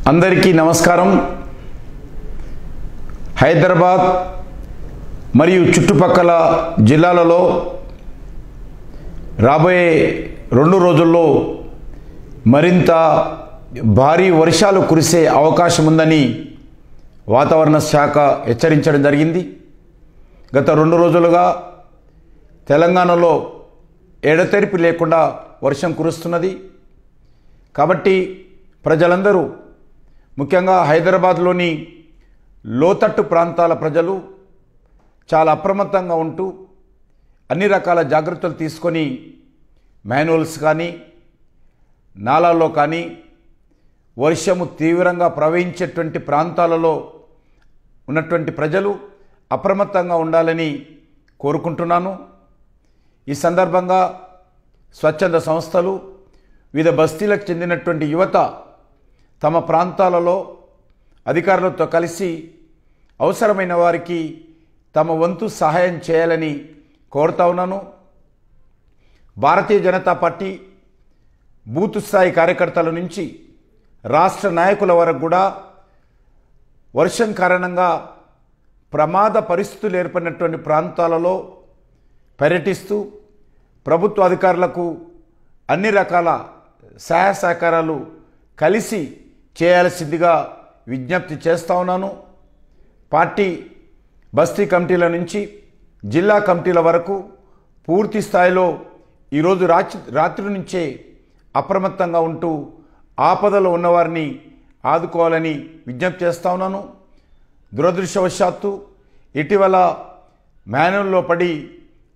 అందరికీ నమస్కారం. హైదరాబాద్ మరియు చుట్టుపక్కల జిల్లాలలో రాబోయే 2 రోజుల్లో మరింత భారీ వర్షాలు కురిసే అవకాశం ఉందని వాతావరణ శాఖ హెచ్చరించడం జరిగింది. గత 2 రోజులుగా తెలంగాణలో ఎడతెరిపి లేకుండా వర్షం కురుస్తున్నది. కాబట్టి ప్రజలందరూ, ముఖ్యంగా హైదరాబాద్లోని లోతట్టు ప్రాంతాల ప్రజలు చాలా అప్రమత్తంగా ఉంటూ అన్ని రకాల జాగ్రత్తలు తీసుకొని మాన్యువల్స్ కానీ, నాలాల్లో కానీ, వర్షము తీవ్రంగా ప్రవహించేటువంటి ప్రాంతాలలో ఉన్నటువంటి ప్రజలు అప్రమత్తంగా ఉండాలని కోరుకుంటున్నాను. ఈ సందర్భంగా స్వచ్ఛంద సంస్థలు, వివిధ బస్తీలకు చెందినటువంటి యువత తమ ప్రాంతాలలో అధికారులతో కలిసి అవసరమైన వారికి తమ వంతు సహాయం చేయాలని కోరుతా ఉన్నాను. భారతీయ జనతా పార్టీ బూత్ స్థాయి కార్యకర్తల నుంచి రాష్ట్ర నాయకుల వరకు కూడా వర్షం కారణంగా ప్రమాద పరిస్థితులు ఏర్పడినటువంటి ప్రాంతాలలో పర్యటిస్తూ ప్రభుత్వ అధికారులకు అన్ని రకాల సహాయ సహకారాలు కలిసి చేయాల్సిందిగా విజ్ఞప్తి చేస్తూ ఉన్నాను. పార్టీ బస్తీ కమిటీల నుంచి జిల్లా కమిటీల వరకు పూర్తి స్థాయిలో ఈరోజు రాత్రి నుంచే అప్రమత్తంగా ఉంటూ ఆపదలో ఉన్నవారిని ఆదుకోవాలని విజ్ఞప్తి చేస్తూ ఉన్నాను. దురదృష్టవశాత్తు ఇటీవల మాన్యువల్లో పడి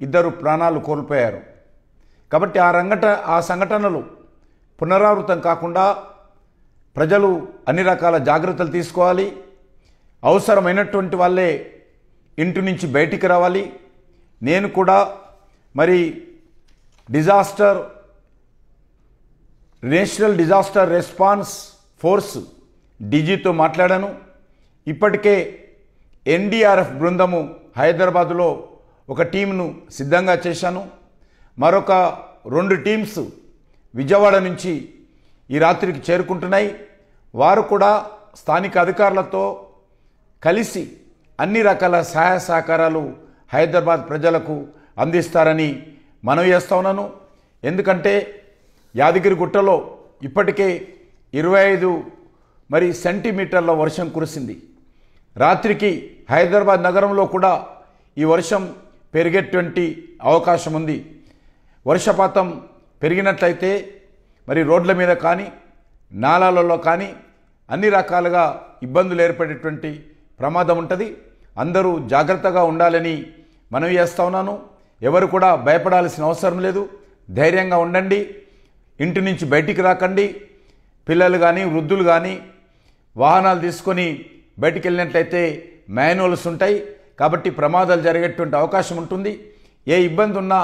2 ప్రాణాలు కోల్పోయారు. కాబట్టి ఆ సంఘటనలు పునరావృతం కాకుండా ప్రజలు అన్ని రకాల జాగ్రత్తలు తీసుకోవాలి. అవసరమైనటువంటి వాళ్ళే ఇంటి నుంచి బయటికి రావాలి. నేను కూడా నేషనల్ డిజాస్టర్ రెస్పాన్స్ ఫోర్స్ డీజీతో మాట్లాడాను. ఇప్పటికే ఎన్డీఆర్ఎఫ్ బృందము హైదరాబాదులో ఒక టీంను సిద్ధంగా చేశాను. మరొక 2 టీమ్స్ విజయవాడ నుంచి ఈ రాత్రికి చేరుకుంటున్నాయి. వారు కూడా స్థానిక అధికారులతో కలిసి అన్ని రకాల సహాయ సహకారాలు హైదరాబాద్ ప్రజలకు అందిస్తారని మనవి చేస్తా ఉన్నాను. ఎందుకంటే యాదగిరిగుట్టలో ఇప్పటికే 25 సెంటీమీటర్ల వర్షం కురిసింది. రాత్రికి హైదరాబాద్ నగరంలో కూడా ఈ వర్షం పెరిగేటువంటి అవకాశం ఉంది. వర్షపాతం పెరిగినట్లయితే రోడ్ల మీద కానీ, నాలాలలో కానీ అన్ని రకాలుగా ఇబ్బందులు ఏర్పడేటువంటి ప్రమాదం ఉంటుంది. అందరూ జాగ్రత్తగా ఉండాలని మనవి చేస్తా ఉన్నాను. ఎవరు కూడా భయపడాల్సిన అవసరం లేదు. ధైర్యంగా ఉండండి. ఇంటి నుంచి బయటికి రాకండి. పిల్లలు కానీ, వృద్ధులు కానీ వాహనాలు తీసుకొని బయటికి వెళ్ళినట్లయితే మాన్యువల్స్ ఉంటాయి. కాబట్టి ప్రమాదాలు జరిగేటువంటి అవకాశం ఉంటుంది. ఏ ఇబ్బంది ఉన్నా,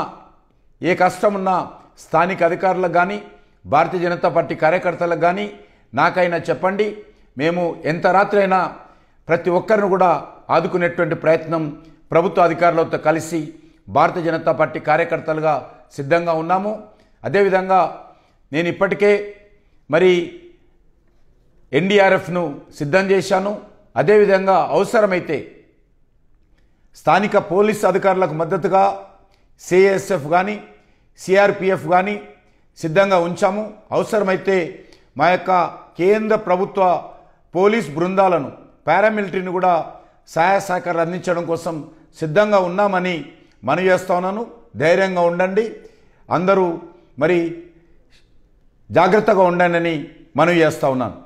ఏ కష్టం ఉన్నా స్థానిక అధికారులకు కానీ, భారతీయ జనతా పార్టీ కార్యకర్తలకు కానీ నాకైనా చెప్పండి. మేము ఎంత రాత్రి అయినా ప్రతి ఒక్కరిని కూడా ఆదుకునేటువంటి ప్రయత్నం ప్రభుత్వ అధికారులతో కలిసి భారతీయ జనతా పార్టీ కార్యకర్తలుగా సిద్ధంగా ఉన్నాము. అదేవిధంగా నేను ఇప్పటికే ఎన్డీఆర్ఎఫ్ను సిద్ధం చేశాను. అదేవిధంగా అవసరమైతే స్థానిక పోలీస్ అధికారులకు మద్దతుగా సిఐఎస్ఎఫ్ కానీ, సిఆర్పిఎఫ్ కానీ సిద్ధంగా ఉంచాము. అవసరమైతే మా యొక్క కేంద్ర ప్రభుత్వ పోలీస్ బృందాలను, పారామిలిటరీని కూడా సహాయ సహకారాలు అందించడం కోసం సిద్ధంగా ఉన్నామని మనవి చేస్తా ఉన్నాను. ధైర్యంగా ఉండండి. అందరూ జాగ్రత్తగా ఉండండి అని మనవి చేస్తా ఉన్నాను.